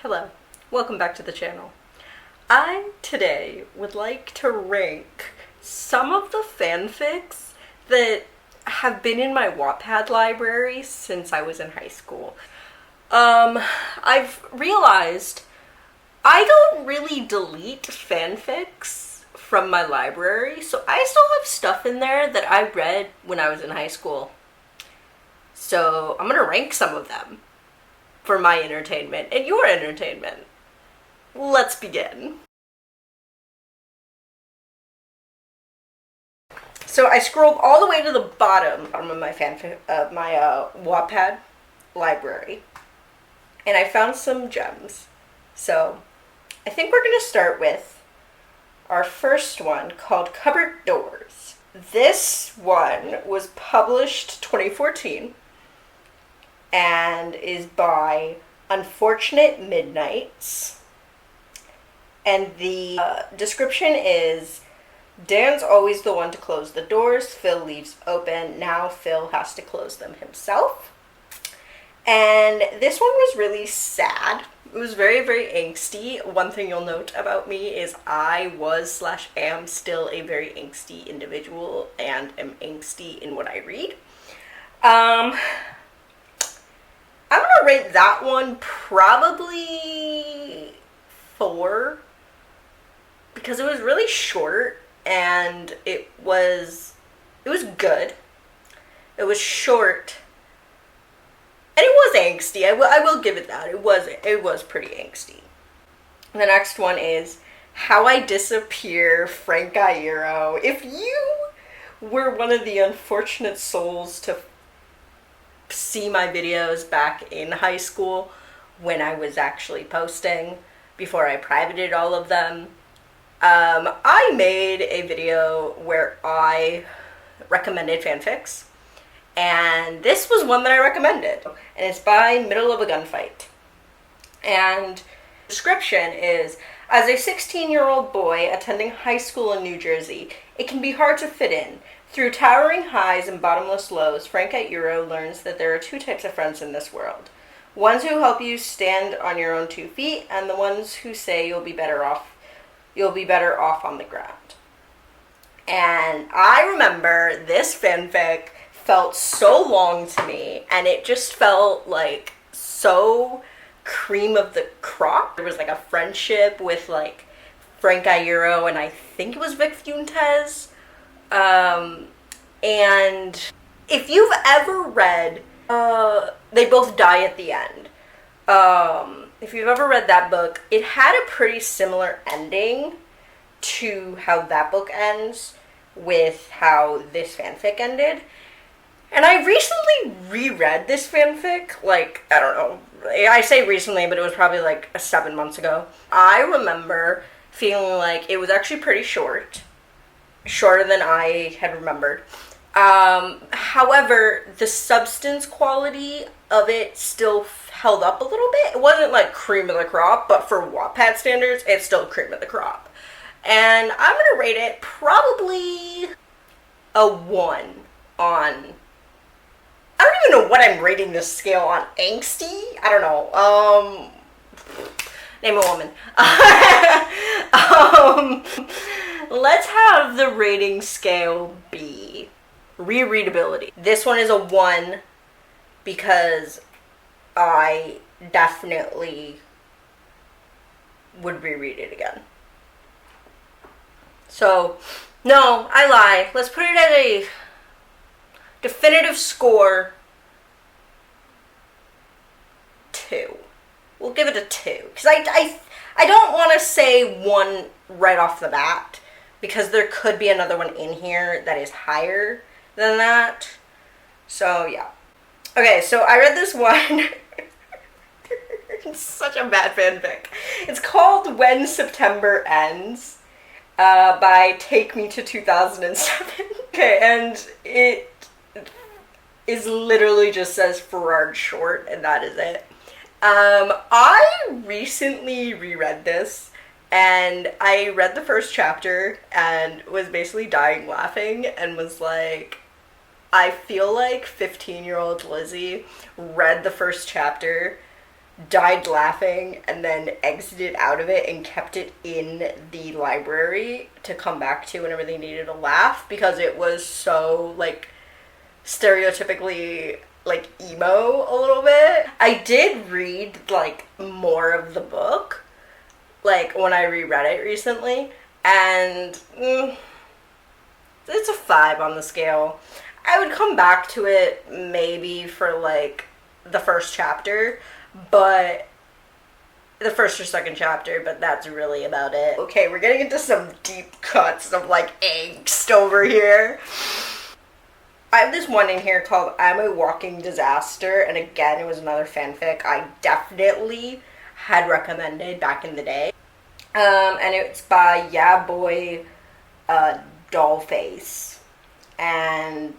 Hello, welcome back to the channel. I today would like to rank some of the fanfics that have been in my Wattpad library since I was in high school. I've realized I don't really delete fanfics from my library, so I still have stuff in there that I read when I was in high school. So I'm gonna rank some of them for my entertainment and your entertainment. Let's begin. So I scrolled all the way to the bottom of my Wattpad library, and I found some gems. So I think we're gonna start with our first one called Cupboard Doors. This one was published 2014 and is by Unfortunate Midnights. And the description is, Dan's always the one to close the doors. Phil leaves open. Now Phil has to close them himself. And this one was really sad. It was very, very angsty. One thing you'll note about me is I was/am still a very angsty individual and am angsty in what I read. I'm gonna rate that one probably 4 because it was really short and it was good. It was short and it was angsty. I will give it that. It was pretty angsty. The next one is How I Disappear, Frank Iero. If you were one of the unfortunate souls to see my videos back in high school when I was actually posting before I privated all of them, I made a video where I recommended fanfics, and this was one that I recommended, and it's by Middle of a Gunfight. And the description is, as a 16-year-old boy attending high school in New Jersey, it can be hard to fit in. Through towering highs and bottomless lows, Frank Iero learns that there are two types of friends in this world. Ones who help you stand on your own 2 feet, and the ones who say you'll be better off on the ground. And I remember this fanfic felt so long to me, and it just felt like so cream of the crop. There was like a friendship with like Frank Iero and I think it was Vic Fuentes. And if you've ever read They Both Die at the End, if you've ever read that book, it had a pretty similar ending to how that book ends with how this fanfic ended. And I recently reread this fanfic, like, I don't know, I say recently, but it was probably like 7 months ago. I remember feeling like it was actually pretty shorter than I had remembered. However, the substance quality of it still held up a little bit. It wasn't like cream of the crop, but for Wattpad standards, it's still cream of the crop. And I'm gonna rate it probably a 1 on... I don't even know what I'm rating this scale on. Angsty? I don't know. Name a woman. Let's have the rating scale be rereadability. This one is a 1 because I definitely would reread it again. So, no, I lie. Let's put it at a definitive score 2. We'll give it a 2. Because I don't want to say 1 right off the bat, because there could be another one in here that is higher than that. So, yeah. Okay, so I read this one. It's such a bad fanfic. It's called When September Ends, by Take Me to 2007. Okay, and it is literally just says Ferrard Short, and that is it. I recently reread this, and I read the first chapter and was basically dying laughing and was like, I feel like 15-year-old Lizzie read the first chapter died laughing and then exited out of it and kept it in the library to come back to whenever they needed a laugh, because it was so, like, stereotypically, like, emo a little bit. I did read, like, more of the book, like, when I reread it recently, and it's a 5 on the scale. I would come back to it maybe for, like, the first chapter, but the first or second chapter, but that's really about it. Okay, we're getting into some deep cuts of, like, angst over here. I have this one in here called I'm a Walking Disaster, and again, it was another fanfic I definitely had recommended back in the day. And it's by Yeah Boy Dollface, and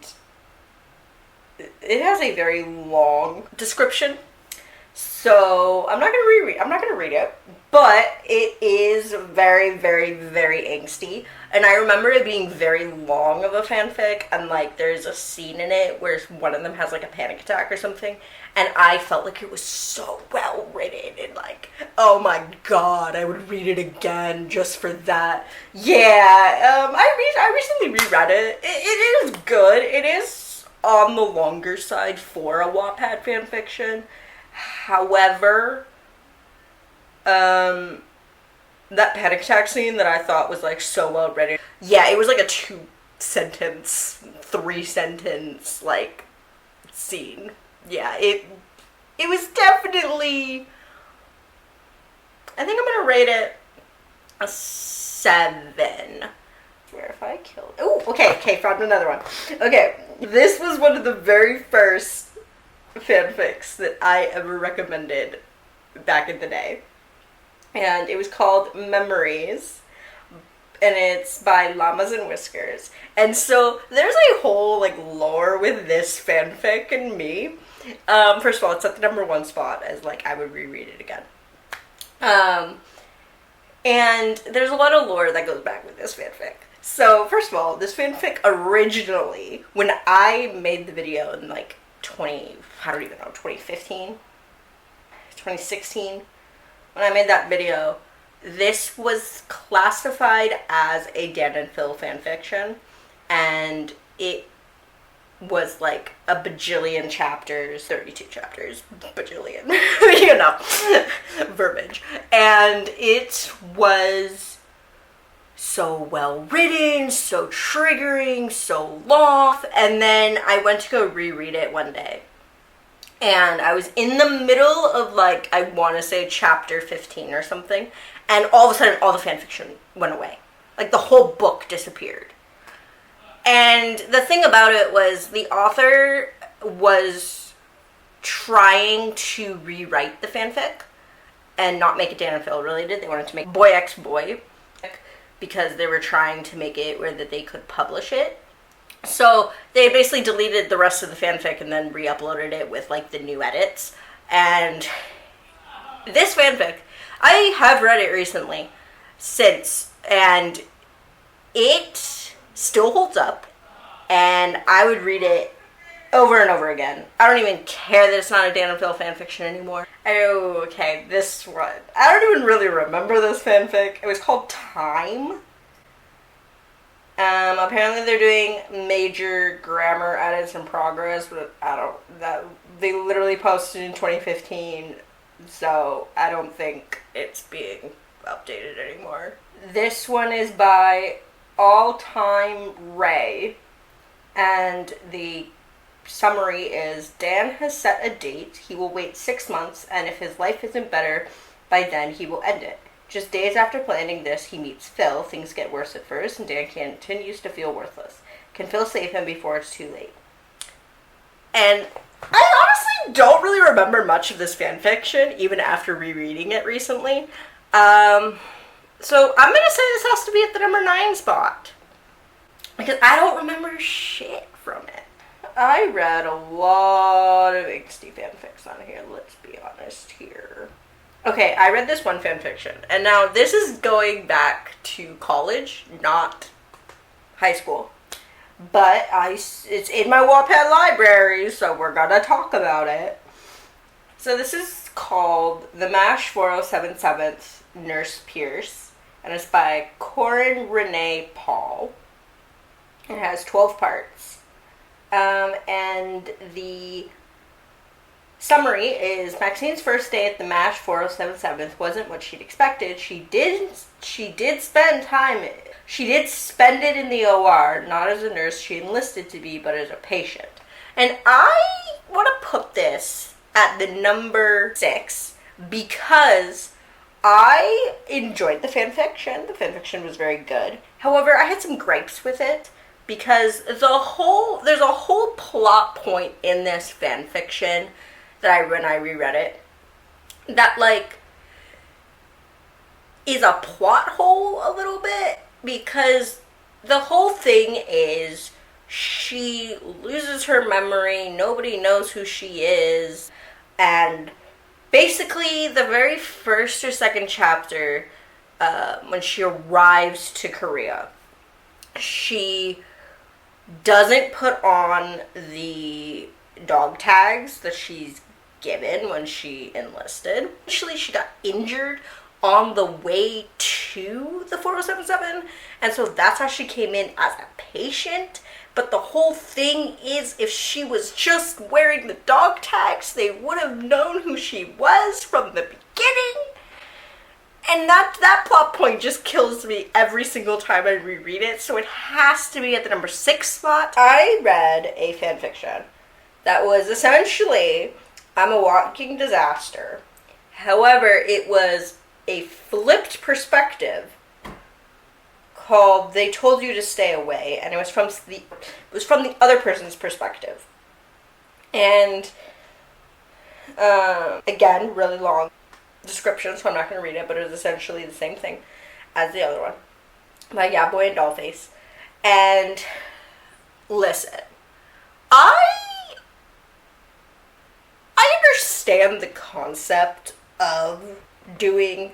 it has a very long description, so I'm not gonna read it, but it is very, very, very angsty, and I remember it being very long of a fanfic, and, like, there's a scene in it where one of them has, like, a panic attack or something, and I felt like it was so well written, and, like, oh my god, I would read it again just for that. Yeah, I recently reread it. It is good. It is on the longer side for a Wattpad fanfiction. However, that panic attack scene that I thought was, like, so well written. Yeah, it was like a 2-sentence, 3-sentence, like, scene. Yeah, it was definitely, I think I'm gonna rate it a 7. Where if I killed, oh, okay, found another one. Okay, this was one of the very first fanfics that I ever recommended back in the day, and it was called Memories, and it's by Llamas and Whiskers. And so there's a whole, like, lore with this fanfic and me. First of all, it's at the #1 spot as, like, I would reread it again. And there's a lot of lore that goes back with this fanfic. So first of all, this fanfic originally, when I made the video in, like, 2015, 2016, when I made that video, this was classified as a Dan and Phil fanfiction, and it was, like, a bajillion chapters, 32 chapters, bajillion, you know, verbiage, and it was so well written, so triggering, so long. And then I went to go reread it one day, and I was in the middle of, like, I want to say chapter 15 or something, and all of a sudden all the fanfiction went away. Like, the whole book disappeared. And the thing about it was the author was trying to rewrite the fanfic and not make it Dan and Phil related. They wanted to make Boy X Boy, because they were trying to make it where that they could publish it. So they basically deleted the rest of the fanfic and then re-uploaded it with, like, the new edits. And this fanfic, I have read it recently since, and it still holds up, and I would read it over and over again. I don't even care that it's not a Dan and Phil fanfiction anymore. Oh, okay, this one. I don't even really remember this fanfic. It was called Time. Apparently they're doing major grammar edits in progress, but they literally posted in 2015, so I don't think it's being updated anymore. This one is by All Time Ray, and the summary is: Dan has set a date. He will wait 6 months, and if his life isn't better by then, he will end it. Just days after planning this, he meets Phil. Things get worse at first, and Dan continues to feel worthless. Can Phil save him before it's too late? And I honestly don't really remember much of this fanfiction, even after rereading it recently. So I'm gonna say this has to be at the #9 spot, because I don't remember shit from it. I read a lot of angsty fanfics on here, let's be honest here. Okay, I read this one fanfiction, and now this is going back to college, not high school. But it's in my Wattpad library, so we're gonna talk about it. So this is called The MASH 4077th Nurse Pierce, and it's by Corinne Renee Paul. It has 12 parts. And the summary is Maxine's first day at the MASH 4077th wasn't what she'd expected. She did spend it in the OR, not as a nurse she enlisted to be, but as a patient. And I want to put this at the number 6 because I enjoyed the fanfiction. The fanfiction was very good. However, I had some gripes with it because there's a whole plot point in this fanfiction that when I reread it, that like is a plot hole a little bit, because the whole thing is she loses her memory, nobody knows who she is, and basically the very first or second chapter, when she arrives to Korea, she doesn't put on the dog tags that she's given when she enlisted. Actually, she got injured on the way to the 4077, and so that's how she came in as a patient. But the whole thing is, if she was just wearing the dog tags, they would have known who she was from the beginning. And that plot point just kills me every single time I reread it, so it has to be at the number 6 spot. I read a fanfiction that was essentially, I'm a walking disaster. However, it was a flipped perspective called They Told You to Stay Away, and it was from the other person's perspective. And again, really long description, so I'm not going to read it, but it was essentially the same thing as the other one by Yeah Boy and Dollface. And listen, I understand the concept of doing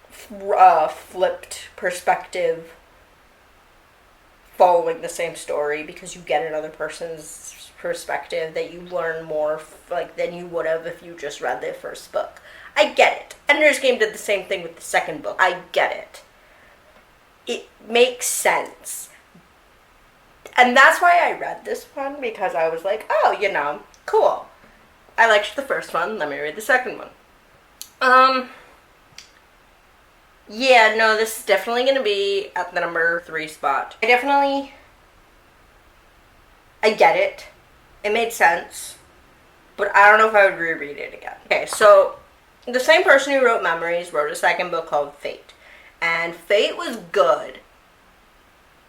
flipped perspective following the same story, because you get another person's perspective that you learn more than you would have if you just read the first book. I get it. Ender's Game did the same thing with the second book. I get it. It makes sense. And that's why I read this one, because I was like, oh, cool. I liked the first one, let me read the second one. Yeah, no, this is definitely going to be at the number 3 spot. I get it. It made sense. But I don't know if I would reread it again. Okay, so the same person who wrote Memories wrote a second book called Fate. And Fate was good.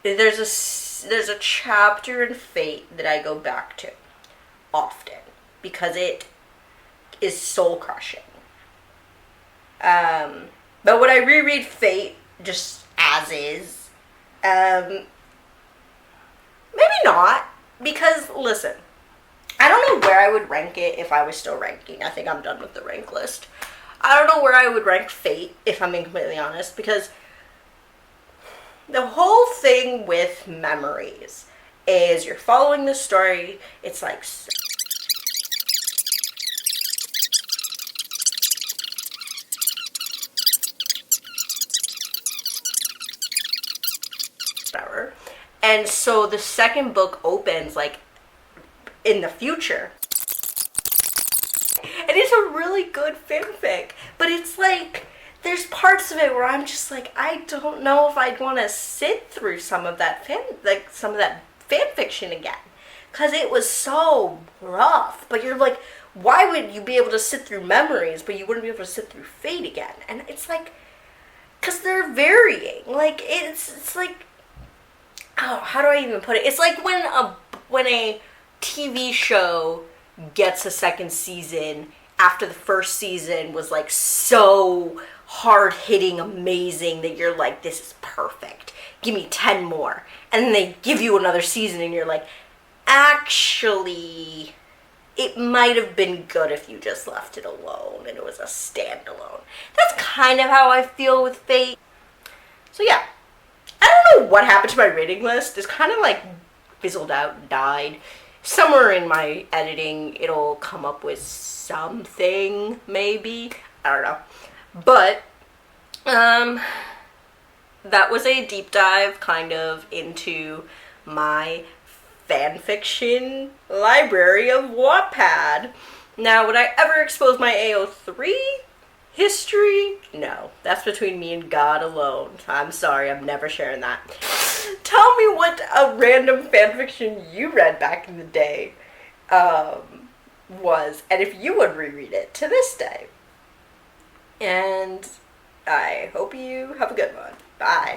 There's a chapter in Fate that I go back to often because it is soul-crushing. But would I reread Fate just as is? Maybe not. Because, listen, I don't know where I would rank it if I was still ranking. I think I'm done with the rank list. I don't know where I would rank Fate, if I'm being completely honest, because the whole thing with Memories is you're following the story. It's like whatever. And so the second book opens like in the future. And it's a really good fanfic, but it's like there's parts of it where I'm just like, I don't know if I'd want to sit through some of that fanfiction again, because it was so rough. But you're like, why would you be able to sit through Memories, but you wouldn't be able to sit through Fate again? And it's like, because they're varying. Like it's like, oh, how do I even put it? It's like when a TV show gets a second season after the first season was like so hard-hitting, amazing that you're like, this is perfect. Give me 10 more. And then they give you another season and you're like, actually, it might have been good if you just left it alone and it was a standalone. That's kind of how I feel with Fate. So yeah, I don't know what happened to my rating list. It's kind of like fizzled out and died. somewhere in my editing, it'll come up with something, maybe. I don't know. But, that was a deep dive kind of into my fanfiction library of Wattpad. Now, would I ever expose my AO3 history? No. That's between me and God alone. I'm sorry, I'm never sharing that. Tell me what a random fanfiction you read back in the day was, and if you would reread it to this day. And I hope you have a good one. Bye.